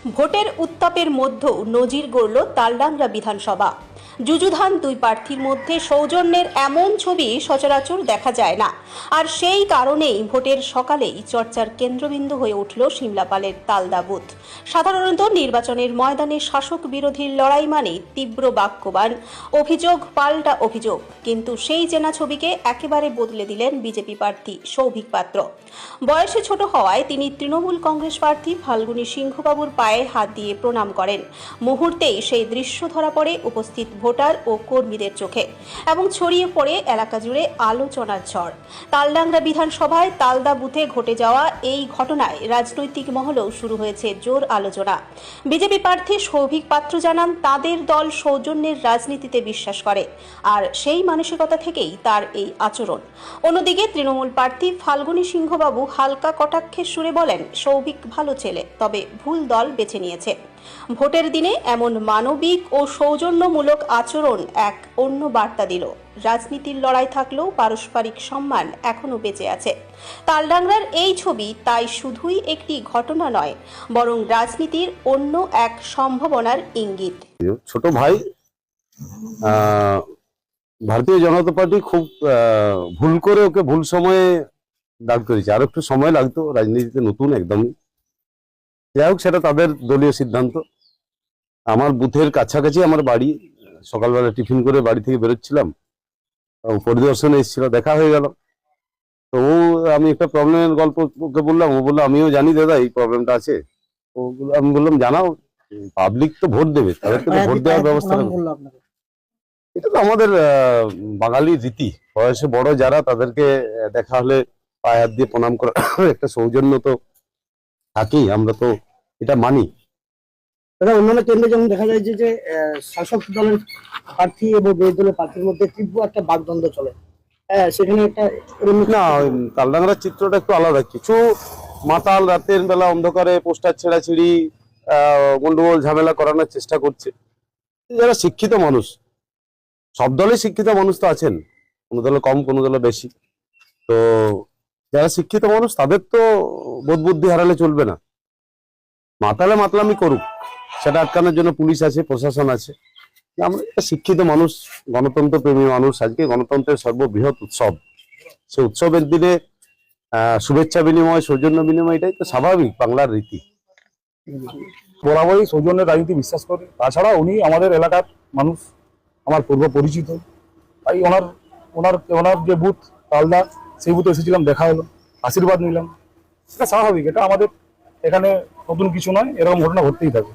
ভোটের উত্তাপের মধ্যেও নজির গড়ল তালডাংরা বিধানসভা। যুযুধান দুই প্রার্থীর মধ্যে সৌজন্যের এমন ছবি সচরাচর দেখা যায় না। আর সেই কারণেই ভোটের সকালেই চর্চার কেন্দ্রবিন্দু হয়ে উঠল সিমলাপালের তালদা বুথ। সাধারণত নির্বাচনের ময়দানে শাসক বিরোধীর লড়াই মানে তীব্র বাক্যবাণ, অভিযোগ পাল্টা অভিযোগ, কিন্তু সেই চেনা ছবিকে একেবারে বদলে দিলেন বিজেপি প্রার্থী সৌভিক পাত্র। বয়সে ছোট হওয়ায় তিনি তৃণমূল কংগ্রেস প্রার্থী ফাল্গুনী সিংহবাবুর পায়ে হাত দিয়ে প্রণাম করেন। মুহূর্তেই সেই দৃশ্য ধরা পড়ে উপস্থিত ভোটার ও কর্মীদের চোখে এবং ছড়িয়ে পড়ে এলাকা জুড়ে আলোচনার ঝড়। তালডাংরা বিধানসভায় তালদা বুথে ঘটে যাওয়া এই ঘটনায় রাজনৈতিক মহলেও শুরু হয়েছে জোর আলোচনা। বিজেপি প্রার্থী সৌভিক পাত্র জানান তাদের দল সৌজন্যের রাজনীতিতে বিশ্বাস করে, আর সেই মানসিকতা থেকেই তার এই আচরণ। অন্যদিকে তৃণমূল প্রার্থী ফাল্গুনী সিংহবাবু হালকা কটাক্ষের সুরে বলেন, সৌভিক ভালো ছেলে, তবে ভুল দল বেছে নিয়েছে। ভোটের দিনে এমন মানবিক ও সৌজন্যমূলক আচরণ এক অন্য বার্তা দিল। রাজনীতির লড়াই থাকলেও পারস্পরিক সম্মান এখনো বেঁচে আছে। তালডাংরার এই ছবি তাই শুধুই একটি ঘটনা নয়, বরং রাজনীতির অন্য এক সম্ভাবনার ইঙ্গিত। ছোট ভাই ভারতীয় জনতা পার্টি খুব ভুল করে ওকে ভুল সময়ে দাঁড় করেছে। আর একটু সময় লাগতো, রাজনীতিতে নতুন একদমই। যাই হোক, সেটা তাদের দলীয় সিদ্ধান্ত। আমার বুথের কাছাকাছি আমার বাড়ি। সকালবেলা টিফিন করে বাড়ি থেকে বেরোচ্ছিলাম, পরিদর্শনে এসেছিল, দেখা হয়ে গেল। তো আমি একটা প্রবলেমের গল্প ওকে বললাম, ও বললো আমিও জানি দাদা এই প্রবলেমটা আছে। আমি বললাম জানাও, পাবলিক তো ভোট দেবে, তাদেরকে তো ভোট দেওয়ার ব্যবস্থা। এটা তো আমাদের বাঙালি রীতি। বয়সে বড় যারা, তাদেরকে দেখা হলে পায়ে হাত দিয়ে প্রণাম করা একটা সৌজন্য তো থাকেই, আমরা তো এটা মানি। দাদা, অন্যান্য কেন্দ্রে যেমন দেখা যায় যে শাসক দলের প্রার্থী এবং বিরোধী দলের প্রার্থীর মধ্যে তীব্র একটা বাগদ্বন্দ্ব চলে, সেখানে একটা না, তালডাংরার চিত্রটা একটু আলাদা। কিছু মাতাল রাতের বেলা অন্ধকারে পোস্টার ছেঁড়াছিড়ি, গন্ডগোল ঝামেলা করানোর চেষ্টা করছে। যারা শিক্ষিত মানুষ, সব দলে শিক্ষিত মানুষ তো আছেন, কোনো দলে কম কোনো দলে বেশি। তো যারা শিক্ষিত মানুষ তাদের তো বোধ বুদ্ধি হারালে চলবে না। মাতালে মাতলামি করুক, সেটা আটকানোর জন্য পুলিশ আছে, প্রশাসন আছে। আমরা শিক্ষিত মানুষ, গণতন্ত্র প্রেমী মানুষ। আজকে গণতন্ত্রের সর্ববৃহৎ উৎসব। সে উৎসবের দিনে শুভেচ্ছা বিনিময়, সৌজন্য বিনিময়, এটাই তো স্বাভাবিক বাংলার রীতি। বরাবরই সৌজন্যের রাজনীতি বিশ্বাস করি। তাছাড়া উনি আমাদের এলাকার মানুষ, আমার পূর্ব পরিচিত। তাই ওনার যে বুথ তালদা, সেই বুথে এসেছিলাম, দেখা হলো, আশীর্বাদ নিলাম। এটা স্বাভাবিক, এটা আমাদের এখানে নতুন কিছু নয়, এরকম ঘটনা ঘটতেই থাকে।